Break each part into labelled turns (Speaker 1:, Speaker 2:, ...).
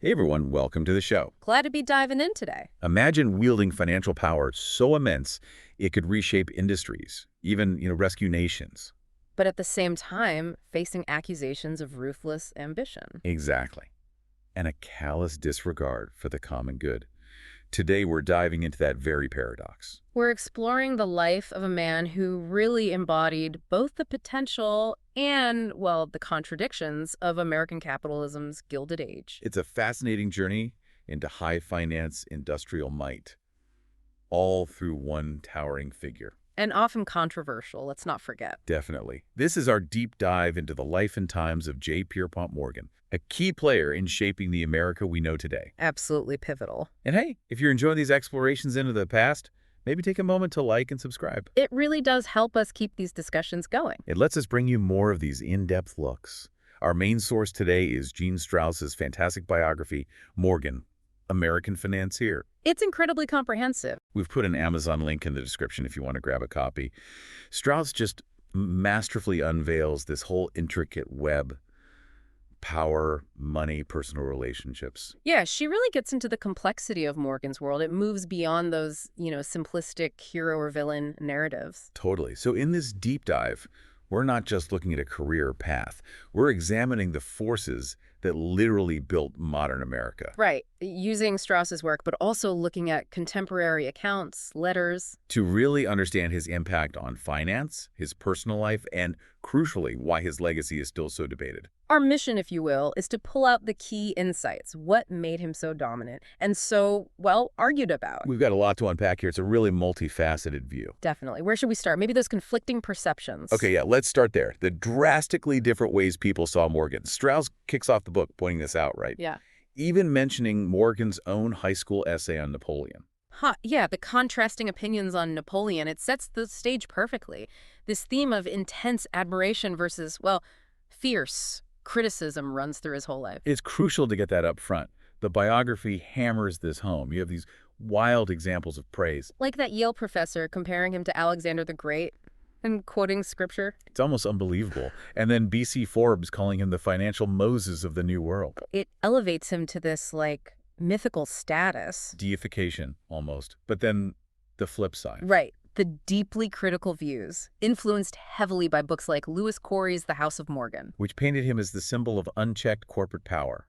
Speaker 1: Hey everyone, welcome to the show.
Speaker 2: Glad to be diving in today.
Speaker 1: Imagine wielding financial power so immense it could reshape industries, even, rescue nations.
Speaker 2: But at the same time, facing accusations of ruthless ambition.
Speaker 1: Exactly. And a callous disregard for the common good. Today we're diving into that very paradox.
Speaker 2: We're exploring the life of a man who really embodied both the potential and, well, the contradictions of American capitalism's Gilded Age.
Speaker 1: It's a fascinating journey into high finance industrial might, all through one towering figure.
Speaker 2: And often controversial, let's not forget.
Speaker 1: Definitely. This is our deep dive into the life and times of J. Pierpont Morgan, a key player in shaping the America we know today.
Speaker 2: Absolutely pivotal.
Speaker 1: And hey, if you're enjoying these explorations into the past, maybe take a moment to like and subscribe.
Speaker 2: It really does help us keep these discussions going.
Speaker 1: It lets us bring you more of these in-depth looks. Our main source today is Gene Strauss's fantastic biography, Morgan, American Financier.
Speaker 2: It's incredibly comprehensive.
Speaker 1: We've put an Amazon link in the description if you want to grab a copy. Strauss just masterfully unveils this whole intricate web: power, money, personal relationships.
Speaker 2: Yeah, she really gets into the complexity of Morgan's world. It moves beyond those, simplistic hero or villain narratives.
Speaker 1: Totally. So in this deep dive, we're not just looking at a career path. We're examining the forces that literally built modern America.
Speaker 2: Right, using Strauss's work, but also looking at contemporary accounts, letters.
Speaker 1: To really understand his impact on finance, his personal life, and crucially, why his legacy is still so debated.
Speaker 2: Our mission, if you will, is to pull out the key insights, what made him so dominant and so, well, argued about.
Speaker 1: We've got a lot to unpack here. It's a really multifaceted view.
Speaker 2: Definitely. Where should we start? Maybe those conflicting perceptions.
Speaker 1: Okay, yeah, let's start there. The drastically different ways people saw Morgan. Strauss kicks off the book pointing this out, right?
Speaker 2: Yeah.
Speaker 1: Even mentioning Morgan's own high school essay on Napoleon.
Speaker 2: Yeah, the contrasting opinions on Napoleon, it sets the stage perfectly. This theme of intense admiration versus, well, fierce criticism runs through his whole life.
Speaker 1: It's crucial to get that up front. The biography hammers this home. You have these wild examples of praise.
Speaker 2: Like that Yale professor comparing him to Alexander the Great and quoting scripture.
Speaker 1: It's almost unbelievable. And then B.C. Forbes calling him the financial Moses of the New World.
Speaker 2: It elevates him to this, mythical status.
Speaker 1: Deification, almost. But then the flip side.
Speaker 2: Right. The deeply critical views, influenced heavily by books like Lewis Corey's The House of Morgan.
Speaker 1: Which painted him as the symbol of unchecked corporate power,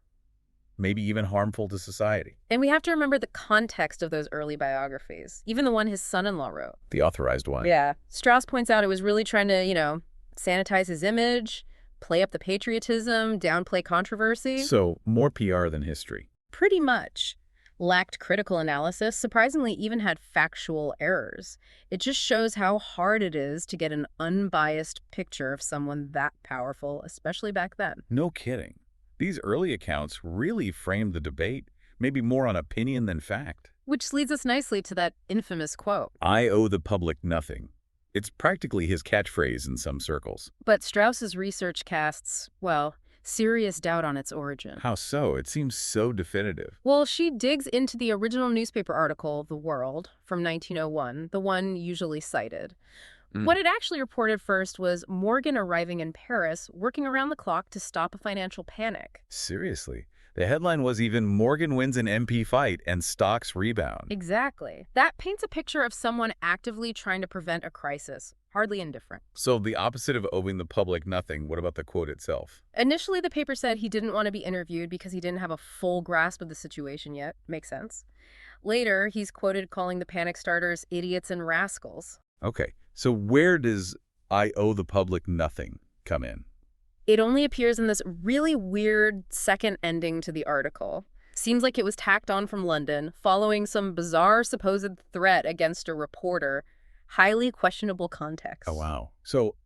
Speaker 1: maybe even harmful to society.
Speaker 2: And we have to remember the context of those early biographies, even the one his son-in-law wrote.
Speaker 1: The authorized one.
Speaker 2: Yeah. Strauss points out it was really trying to, sanitize his image, play up the patriotism, downplay controversy.
Speaker 1: So, more PR than history.
Speaker 2: Pretty much. Lacked critical analysis, surprisingly even had factual errors. It just shows how hard it is to get an unbiased picture of someone that powerful, especially back then.
Speaker 1: No kidding. These early accounts really framed the debate, maybe more on opinion than fact.
Speaker 2: Which leads us nicely to that infamous quote.
Speaker 1: I owe the public nothing. It's practically his catchphrase in some circles.
Speaker 2: But Strauss's research casts, well, serious doubt on its origin.
Speaker 1: How so? It seems so definitive.
Speaker 2: Well, she digs into the original newspaper article, The World, from 1901, the one usually cited. What it actually reported first was Morgan arriving in Paris, working around the clock to stop a financial panic.
Speaker 1: Seriously. The headline was even Morgan wins an MP fight and stocks rebound.
Speaker 2: Exactly. That paints a picture of someone actively trying to prevent a crisis. Hardly indifferent.
Speaker 1: So the opposite of owing the public nothing, what about the quote itself?
Speaker 2: Initially, the paper said he didn't want to be interviewed because he didn't have a full grasp of the situation yet. Makes sense. Later, he's quoted calling the panic starters idiots and rascals.
Speaker 1: Okay, so where does I owe the public nothing come in?
Speaker 2: It only appears in this really weird second ending to the article. Seems like it was tacked on from London, following some bizarre supposed threat against a reporter. Highly questionable context.
Speaker 1: Oh, wow. So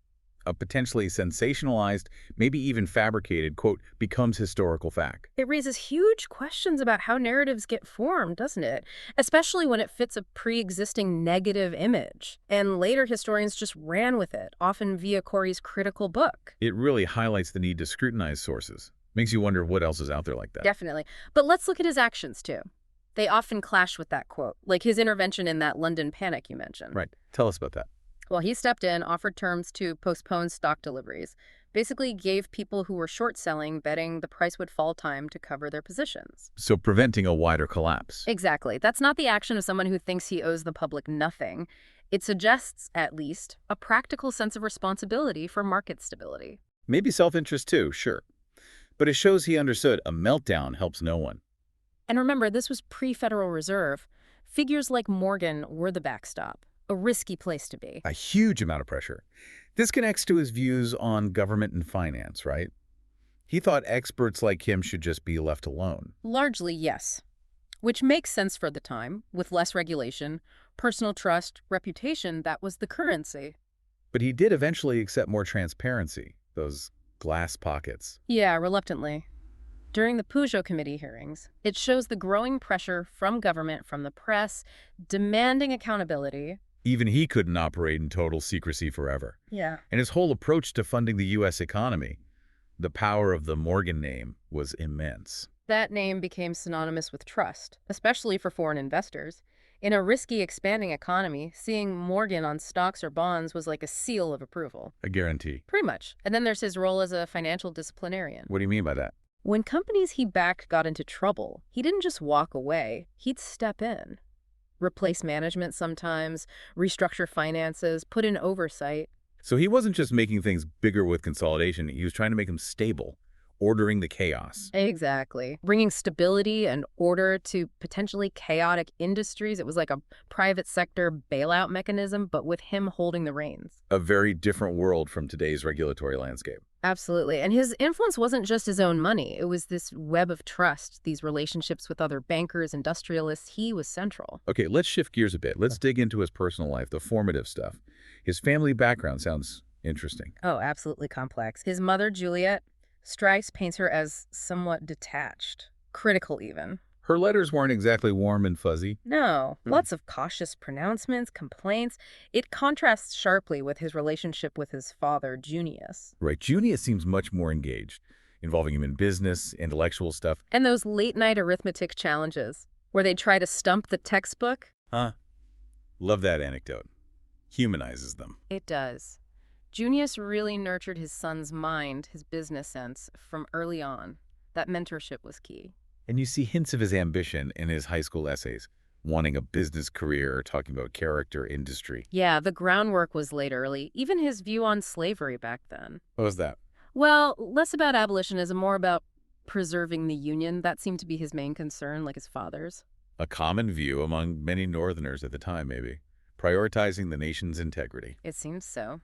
Speaker 1: a potentially sensationalized, maybe even fabricated, quote, becomes historical fact.
Speaker 2: It raises huge questions about how narratives get formed, doesn't it? Especially when it fits a pre-existing negative image. And later historians just ran with it, often via Corey's critical book.
Speaker 1: It really highlights the need to scrutinize sources. Makes you wonder what else is out there like that.
Speaker 2: Definitely. But let's look at his actions, too. They often clash with that quote, like his intervention in that London panic you mentioned.
Speaker 1: Right. Tell us about that.
Speaker 2: Well, he stepped in, offered terms to postpone stock deliveries, Basically gave people who were short-selling betting the price would fall time to cover their positions.
Speaker 1: So preventing a wider collapse.
Speaker 2: Exactly. That's not the action of someone who thinks he owes the public nothing. It suggests, at least, a practical sense of responsibility for market stability.
Speaker 1: Maybe self-interest too, sure. But it shows he understood a meltdown helps no one.
Speaker 2: And remember, this was pre-Federal Reserve. Figures like Morgan were the backstop. A risky place to be.
Speaker 1: A huge amount of pressure. This connects to his views on government and finance, right? He thought experts like him should just be left alone.
Speaker 2: Largely, yes. Which makes sense for the time. With less regulation, personal trust, reputation, that was the currency.
Speaker 1: But he did eventually accept more transparency, those glass pockets.
Speaker 2: Yeah, reluctantly. During the Peugeot committee hearings, it shows the growing pressure from government, from the press, demanding accountability.
Speaker 1: Even he couldn't operate in total secrecy forever.
Speaker 2: Yeah.
Speaker 1: And his whole approach to funding the U.S. economy, the power of the Morgan name, was immense.
Speaker 2: That name became synonymous with trust, especially for foreign investors. In a risky, expanding economy, seeing Morgan on stocks or bonds was like a seal of approval.
Speaker 1: A guarantee.
Speaker 2: Pretty much. And then there's his role as a financial disciplinarian.
Speaker 1: What do you mean by that?
Speaker 2: When companies he backed got into trouble, he didn't just walk away. He'd step in. Replace management sometimes, restructure finances, put in oversight.
Speaker 1: So he wasn't just making things bigger with consolidation, he was trying to make them stable, ordering the chaos.
Speaker 2: Exactly. Bringing stability and order to potentially chaotic industries. It was like a private sector bailout mechanism, but with him holding the reins.
Speaker 1: A very different world from today's regulatory landscape.
Speaker 2: Absolutely. And his influence wasn't just his own money. It was this web of trust, these relationships with other bankers, industrialists. He was central.
Speaker 1: Okay, let's shift gears a bit. Let's dig into his personal life, the formative stuff. His family background sounds interesting.
Speaker 2: Oh, absolutely complex. His mother, Juliet, Strouse paints her as somewhat detached, critical even.
Speaker 1: Her letters weren't exactly warm and fuzzy.
Speaker 2: No, lots of cautious pronouncements, complaints. It contrasts sharply with his relationship with his father, Junius.
Speaker 1: Right, Junius seems much more engaged, involving him in business, intellectual stuff.
Speaker 2: And those late-night arithmetic challenges, where they try to stump the textbook.
Speaker 1: Huh? Love that anecdote. Humanizes them.
Speaker 2: It does. Junius really nurtured his son's mind, his business sense, from early on. That mentorship was key.
Speaker 1: And you see hints of his ambition in his high school essays, wanting a business career, talking about character, industry.
Speaker 2: Yeah, the groundwork was laid early, even his view on slavery back then.
Speaker 1: What was that?
Speaker 2: Well, less about abolitionism, more about preserving the Union. That seemed to be his main concern, like his father's.
Speaker 1: A common view among many Northerners at the time, maybe. Prioritizing the nation's integrity.
Speaker 2: It seems so.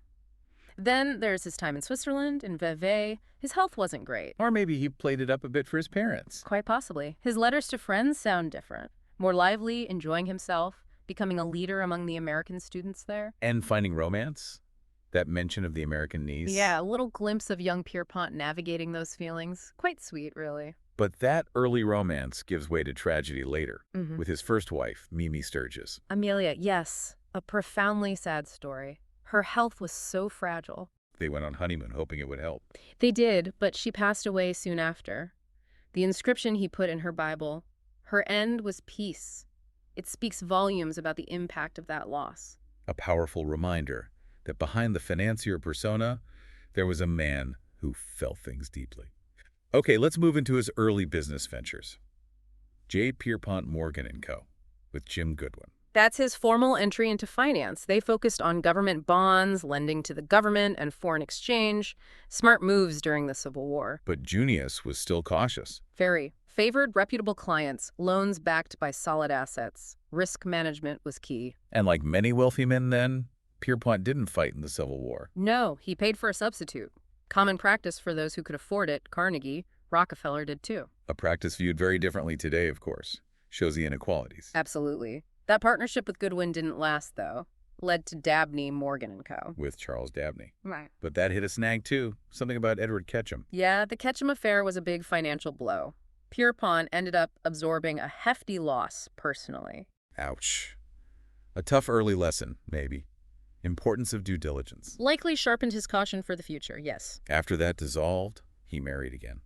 Speaker 2: Then there's his time in Switzerland, in Vevey. His health wasn't great.
Speaker 1: Or maybe he played it up a bit for his parents.
Speaker 2: Quite possibly. His letters to friends sound different. More lively, enjoying himself, becoming a leader among the American students there.
Speaker 1: And finding romance? That mention of the American niece?
Speaker 2: Yeah, a little glimpse of young Pierpont navigating those feelings. Quite sweet, really.
Speaker 1: But that early romance gives way to tragedy later, with his first wife, Mimi Sturgis.
Speaker 2: Amelia, yes. A profoundly sad story. Her health was so fragile.
Speaker 1: They went on honeymoon hoping it would help.
Speaker 2: They did, but she passed away soon after. The inscription he put in her Bible, her end was peace. It speaks volumes about the impact of that loss.
Speaker 1: A powerful reminder that behind the financier persona, there was a man who felt things deeply. Okay, let's move into his early business ventures. J. Pierpont Morgan & Co. with Jim Goodwin.
Speaker 2: That's his formal entry into finance. They focused on government bonds, lending to the government, and foreign exchange. Smart moves during the Civil War.
Speaker 1: But Junius was still cautious.
Speaker 2: Very. Favored reputable clients, loans backed by solid assets. Risk management was key.
Speaker 1: And like many wealthy men then, Pierpont didn't fight in the Civil War.
Speaker 2: No, he paid for a substitute. Common practice for those who could afford it. Carnegie, Rockefeller did too.
Speaker 1: A practice viewed very differently today, of course. Shows the inequalities.
Speaker 2: Absolutely. That partnership with Goodwin didn't last, though. Led to Dabney, Morgan & Co.
Speaker 1: With Charles Dabney.
Speaker 2: Right.
Speaker 1: But that hit a snag, too. Something about Edward Ketchum.
Speaker 2: Yeah, the Ketchum affair was a big financial blow. Pierpont ended up absorbing a hefty loss personally.
Speaker 1: Ouch. A tough early lesson, maybe. Importance of due diligence.
Speaker 2: Likely sharpened his caution for the future, yes.
Speaker 1: After that dissolved, he married again.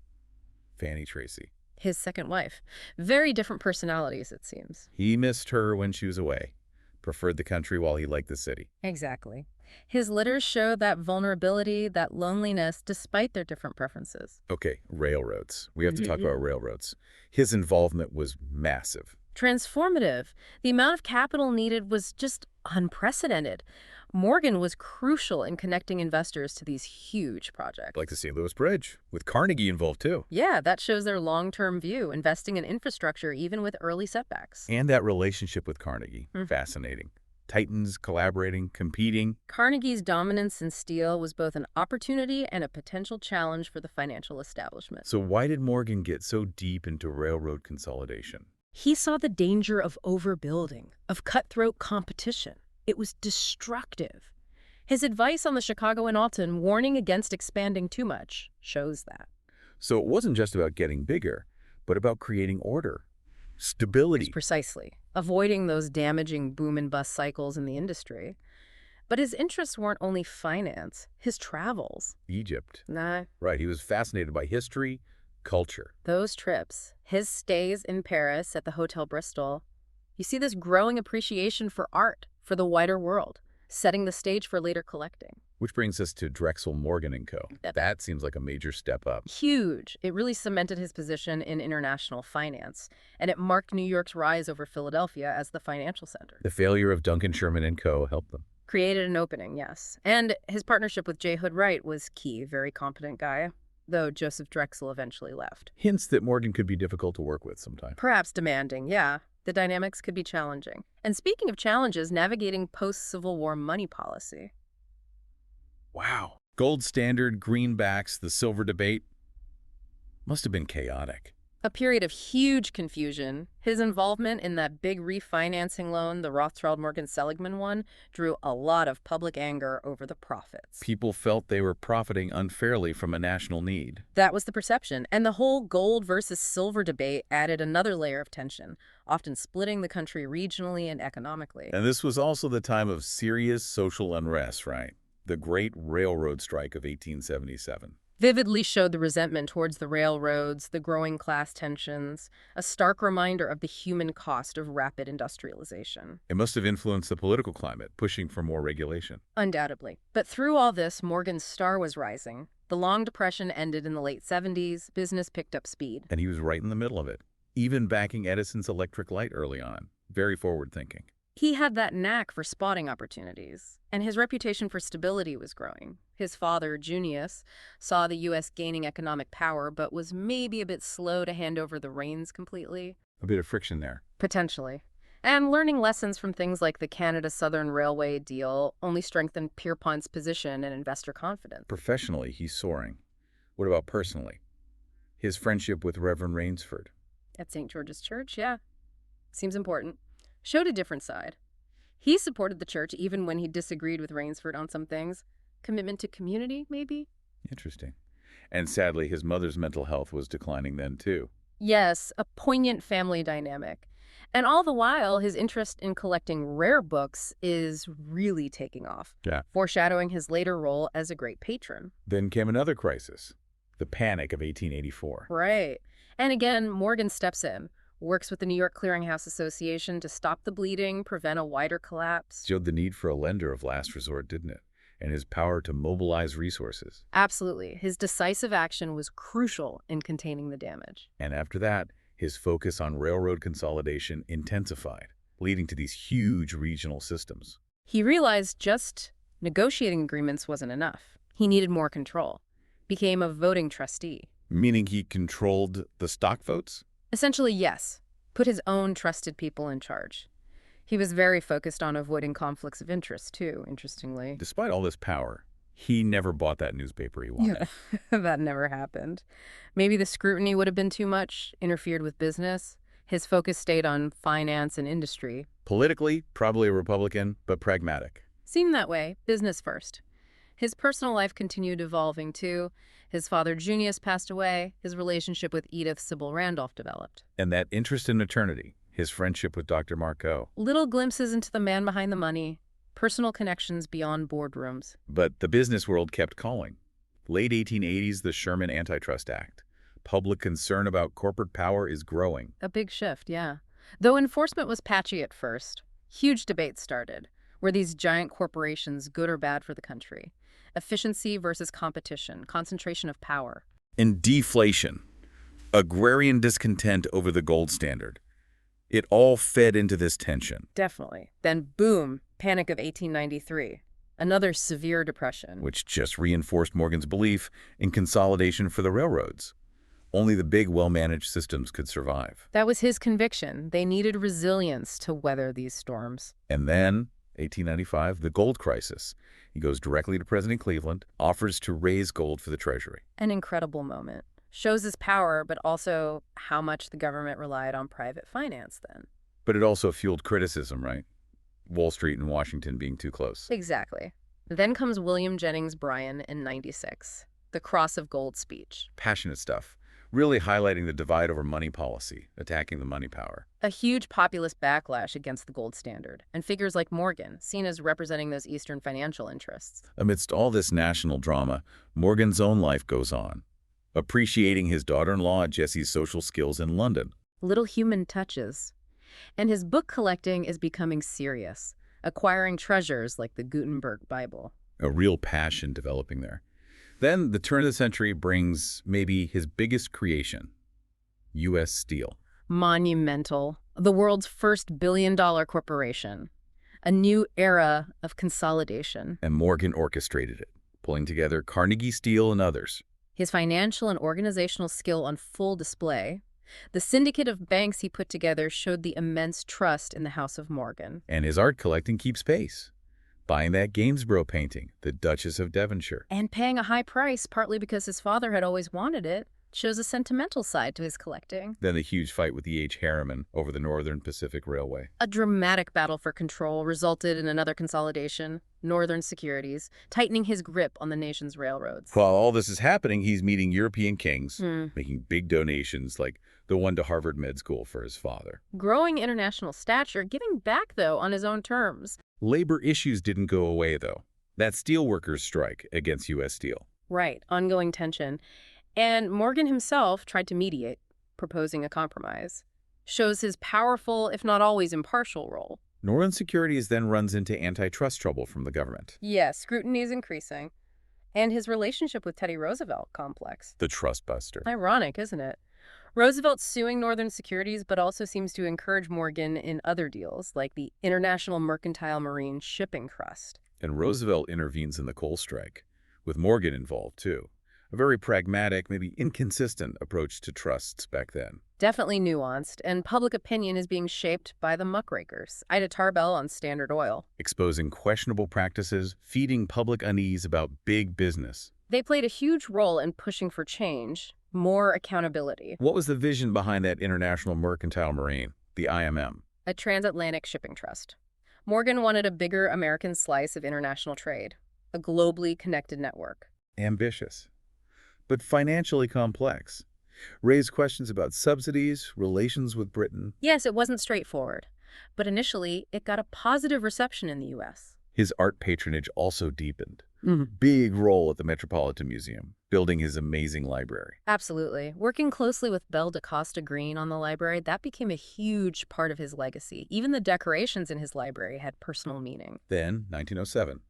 Speaker 1: Fanny Tracy.
Speaker 2: His second wife. Very different personalities, it seems.
Speaker 1: He missed her when she was away. Preferred the country while he liked the city.
Speaker 2: Exactly. His letters show that vulnerability, that loneliness, despite their different preferences.
Speaker 1: Okay, railroads. We have to talk about
Speaker 2: Yeah.
Speaker 1: railroads. His involvement was massive.
Speaker 2: Transformative. The amount of capital needed was just unprecedented. Morgan was crucial in connecting investors to these huge
Speaker 1: Like
Speaker 2: projects.
Speaker 1: the St. Louis Bridge, with Carnegie involved too.
Speaker 2: Yeah, that shows their long-term view, investing in infrastructure even with early setbacks.
Speaker 1: And that relationship with Carnegie, fascinating. Titans collaborating, competing.
Speaker 2: Carnegie's dominance in steel was both an opportunity and a potential challenge for the financial establishment.
Speaker 1: So why did Morgan get so deep into railroad consolidation?
Speaker 2: He saw the danger of overbuilding, of cutthroat competition. It was destructive. His advice on the Chicago and Alton, warning against expanding too much, shows that.
Speaker 1: So it wasn't just about getting bigger, but about creating order, stability.
Speaker 2: Precisely. Avoiding those damaging boom and bust cycles in the industry. But his interests weren't only finance, his travels.
Speaker 1: Egypt.
Speaker 2: Nah,
Speaker 1: Right, he was fascinated by history, culture.
Speaker 2: those trips, his stays in Paris at the Hotel Bristol, you see this growing appreciation for art, for the wider world, setting the stage for later collecting.
Speaker 1: Which brings us to Drexel Morgan & Co.
Speaker 2: Yep.
Speaker 1: That seems like a major step up.
Speaker 2: Huge. It really cemented his position in international finance, and it marked New York's rise over Philadelphia as the financial center.
Speaker 1: The failure of Duncan Sherman & Co. helped them.
Speaker 2: Created an opening, yes. And his partnership with J. Hood Wright was key, very competent guy, though Joseph Drexel eventually left.
Speaker 1: Hints that Morgan could be difficult to work with sometimes.
Speaker 2: Perhaps demanding, yeah. The dynamics could be challenging. And speaking of challenges, navigating post-Civil War money policy.
Speaker 1: Wow. Gold standard, greenbacks, the silver debate. Must have been chaotic.
Speaker 2: A period of huge confusion. His involvement in that big refinancing loan, the Rothschild-Morgan-Seligman one, drew a lot of public anger over the profits.
Speaker 1: People felt they were profiting unfairly from a national need.
Speaker 2: That was the perception. And the whole gold versus silver debate added another layer of tension, often splitting the country regionally and economically.
Speaker 1: And this was also the time of serious social unrest, right? The Great Railroad Strike of 1877.
Speaker 2: Vividly showed the resentment towards the railroads, the growing class tensions, a stark reminder of the human cost of rapid industrialization.
Speaker 1: It must have influenced the political climate, pushing for more regulation.
Speaker 2: Undoubtedly. But through all this, Morgan's star was rising. The Long Depression ended in the late 70s, business picked up speed.
Speaker 1: And he was right in the middle of it, even backing Edison's electric light early on. Very forward-thinking.
Speaker 2: He had that knack for spotting opportunities, and his reputation for stability was growing. His father, Junius, saw the U.S. gaining economic power, but was maybe a bit slow to hand over the reins completely.
Speaker 1: A bit of friction there.
Speaker 2: Potentially. And learning lessons from things like the Canada Southern Railway deal only strengthened Pierpont's position and investor confidence.
Speaker 1: Professionally, he's soaring. What about personally? His friendship with Reverend Rainsford.
Speaker 2: At St. George's Church, yeah. Seems important. Showed a different side. He supported the church even when he disagreed with Rainsford on some things. Commitment to community, maybe?
Speaker 1: Interesting. And sadly, his mother's mental health was declining then, too.
Speaker 2: Yes, a poignant family dynamic. And all the while, his interest in collecting rare books is really taking off,
Speaker 1: Yeah.
Speaker 2: foreshadowing his later role as a great patron.
Speaker 1: Then came another crisis, the Panic of 1884.
Speaker 2: Right. And again, Morgan steps in, works with the New York Clearinghouse Association to stop the bleeding, prevent a wider collapse.
Speaker 1: Showed the need for a lender of last resort, didn't it? And his power to mobilize resources.
Speaker 2: Absolutely. His decisive action was crucial in containing the damage.
Speaker 1: And after that, his focus on railroad consolidation intensified, leading to these huge regional systems.
Speaker 2: He realized just negotiating agreements wasn't enough. He needed more control. Became a voting trustee.
Speaker 1: Meaning he controlled the stock votes?
Speaker 2: Essentially, yes. Put his own trusted people in charge. He was very focused on avoiding conflicts of interest, too, interestingly.
Speaker 1: Despite all this power, he never bought that newspaper he wanted.
Speaker 2: Yeah, that never happened. Maybe the scrutiny would have been too much, interfered with business. His focus stayed on finance and industry.
Speaker 1: Politically, probably a Republican, but pragmatic.
Speaker 2: Seemed that way, business first. His personal life continued evolving, too. His father, Junius, passed away. His relationship with Edith Sybil Randolph developed.
Speaker 1: And that interest in eternity, his friendship with Dr. Marco.
Speaker 2: Little glimpses into the man behind the money, personal connections beyond boardrooms.
Speaker 1: But the business world kept calling. Late 1880s, the Sherman Antitrust Act. Public concern about corporate power is growing.
Speaker 2: A big shift, yeah. Though enforcement was patchy at first, huge debates started. Were these giant corporations good or bad for the country? Efficiency versus competition, concentration of power.
Speaker 1: And deflation, agrarian discontent over the gold standard. It all fed into this tension,
Speaker 2: Definitely. Then boom, Panic of 1893. Another severe depression.
Speaker 1: which just reinforced Morgan's belief in consolidation for the railroads. Only the big, well-managed systems could survive.
Speaker 2: That was his conviction. They needed resilience to weather these storms.
Speaker 1: And then, 1895, the gold crisis. He goes directly to President Cleveland, offers to raise gold for the Treasury.
Speaker 2: An incredible moment. Shows his power, but also how much the government relied on private finance then.
Speaker 1: But it also fueled criticism, right? Wall Street and Washington being too close.
Speaker 2: Exactly. Then comes William Jennings Bryan in 96, the Cross of Gold speech.
Speaker 1: Passionate stuff, really highlighting the divide over money policy, attacking the money power.
Speaker 2: A huge populist backlash against the gold standard, and figures like Morgan, seen as representing those Eastern financial interests.
Speaker 1: Amidst all this national drama, Morgan's own life goes on, appreciating his daughter-in-law Jessie's social skills in London.
Speaker 2: Little human touches. And his book collecting is becoming serious, acquiring treasures like the Gutenberg Bible.
Speaker 1: A real passion developing there. Then the turn of the century brings maybe his biggest creation, U.S. Steel.
Speaker 2: Monumental. The world's first billion-dollar corporation. A new era of consolidation.
Speaker 1: And Morgan orchestrated it, pulling together Carnegie Steel and others.
Speaker 2: His financial and organizational skill on full display. The syndicate of banks he put together showed the immense trust in the House of Morgan.
Speaker 1: And his art collecting keeps pace. Buying that Gainsborough painting, The Duchess of Devonshire.
Speaker 2: And paying a high price, partly because his father had always wanted it, shows a sentimental side to his collecting.
Speaker 1: Then the huge fight with E.H. Harriman over the Northern Pacific Railway.
Speaker 2: A dramatic battle for control resulted in another consolidation, Northern Securities, tightening his grip on the nation's railroads.
Speaker 1: While all this is happening, he's meeting European kings, making big donations like the one to Harvard Med School for his father.
Speaker 2: Growing international stature, giving back, though, on his own terms.
Speaker 1: Labor issues didn't go away, though. That steelworkers strike against U.S. Steel.
Speaker 2: Right, ongoing tension. And Morgan himself tried to mediate, proposing a compromise. Shows his powerful, if not always impartial, role.
Speaker 1: Northern Securities then runs into antitrust trouble from the government.
Speaker 2: Yes, scrutiny is increasing. And his relationship with Teddy Roosevelt complex.
Speaker 1: The trust buster.
Speaker 2: Ironic, isn't it? Roosevelt's suing Northern Securities, but also seems to encourage Morgan in other deals, like the International Mercantile Marine Shipping Trust.
Speaker 1: And Roosevelt intervenes in the coal strike, with Morgan involved, too. A very pragmatic, maybe inconsistent approach to trusts back then.
Speaker 2: Definitely nuanced, and public opinion is being shaped by the muckrakers. Ida Tarbell on Standard Oil.
Speaker 1: Exposing questionable practices, feeding public unease about big business.
Speaker 2: They played a huge role in pushing for change, more accountability.
Speaker 1: What was the vision behind that International Mercantile Marine, the IMM?
Speaker 2: A transatlantic shipping trust. Morgan wanted a bigger American slice of international trade, a globally connected network.
Speaker 1: Ambitious, but financially complex. Raised questions about subsidies, relations with Britain.
Speaker 2: Yes, it wasn't straightforward, but initially it got a positive reception in the U.S.
Speaker 1: His art patronage also deepened. Big role at the Metropolitan Museum, building his amazing library.
Speaker 2: Absolutely. Working closely with Belle DaCosta Green on the library, that became a huge part of his legacy. Even the decorations in his library had personal meaning.
Speaker 1: Then, 1907,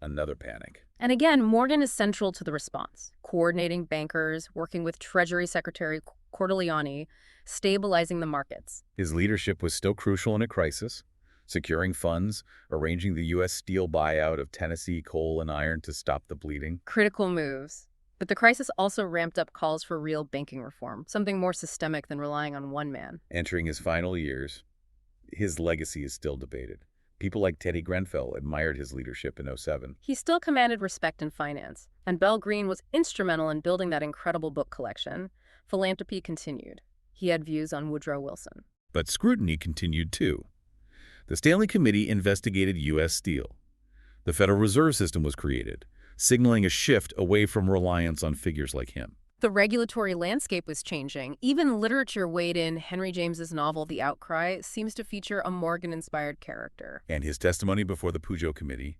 Speaker 1: another panic.
Speaker 2: And again, Morgan is central to the response, coordinating bankers, working with Treasury Secretary Cordileone, stabilizing the markets.
Speaker 1: His leadership was still crucial in a crisis, securing funds, arranging the U.S. Steel buyout of Tennessee coal and iron to stop the bleeding.
Speaker 2: Critical moves. But the crisis also ramped up calls for real banking reform, something more systemic than relying on one man.
Speaker 1: Entering his final years, his legacy is still debated. People like Teddy Grenfell admired his leadership in '07.
Speaker 2: He still commanded respect in finance, and Bell Green was instrumental in building that incredible book collection. Philanthropy continued. He had views on Woodrow Wilson.
Speaker 1: But scrutiny continued too. The Stanley Committee investigated U.S. Steel. The Federal Reserve System was created, signaling a shift away from reliance on figures like him.
Speaker 2: The regulatory landscape was changing. Even literature weighed in. Henry James's novel, The Outcry, seems to feature a Morgan-inspired character.
Speaker 1: And his testimony before the Peugeot Committee,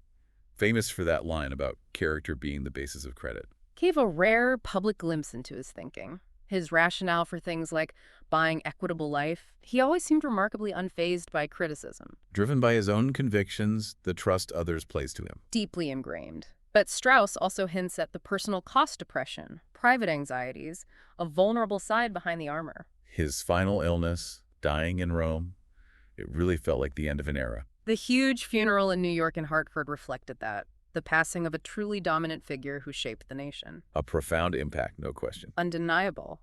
Speaker 1: famous for that line about character being the basis of credit.
Speaker 2: Gave a rare public glimpse into his thinking. His rationale for things like buying equitable life, he always seemed remarkably unfazed by criticism.
Speaker 1: Driven by his own convictions, the trust others place to him.
Speaker 2: Deeply ingrained. But Strouse also hints at the personal cost depression, private anxieties, a vulnerable side behind the armor.
Speaker 1: His final illness, dying in Rome, it really felt like the end of an era.
Speaker 2: The huge funeral in New York and Hartford reflected that, the passing of a truly dominant figure who shaped the nation.
Speaker 1: A profound impact, no question.
Speaker 2: Undeniable.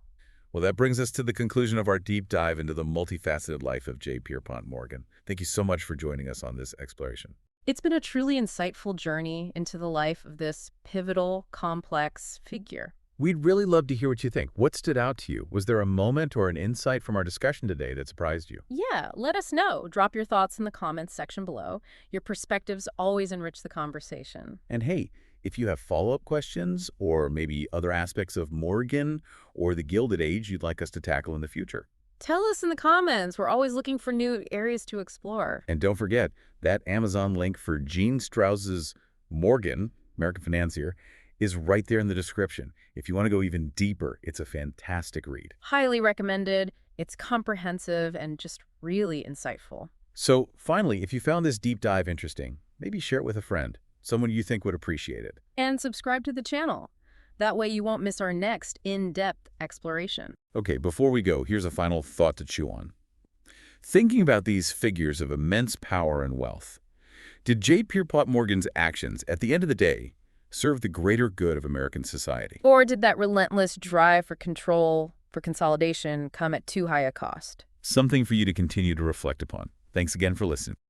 Speaker 1: Well, that brings us to the conclusion of our deep dive into the multifaceted life of J. Pierpont Morgan. Thank you so much for joining us on this exploration.
Speaker 2: It's been a truly insightful journey into the life of this pivotal, complex figure.
Speaker 1: We'd really love to hear what you think. What stood out to you? Was there a moment or an insight from our discussion today that surprised you?
Speaker 2: Yeah, let us know. Drop your thoughts in the comments section below. Your perspectives always enrich the conversation.
Speaker 1: And hey, if you have follow-up questions or maybe other aspects of Morgan or the Gilded Age you'd like us to tackle in the future,
Speaker 2: Tell us in the comments. We're always looking for new areas to explore.
Speaker 1: and don't forget that Amazon link for Gene Strauss's Morgan, American Financier, is right there in the description. If you want to go even deeper, it's a fantastic read.
Speaker 2: Highly recommended. It's comprehensive and just really insightful.
Speaker 1: So finally, if you found this deep dive interesting, maybe share it with a friend, someone you think would appreciate it.
Speaker 2: And subscribe to the channel. That way you won't miss our next in-depth exploration.
Speaker 1: Okay, before we go, here's a final thought to chew on. Thinking about these figures of immense power and wealth, did J. Pierpont Morgan's actions, at the end of the day, serve the greater good of American society?
Speaker 2: Or did that relentless drive for control, for consolidation, come at too high a cost?
Speaker 1: Something for you to continue to reflect upon. Thanks again for listening.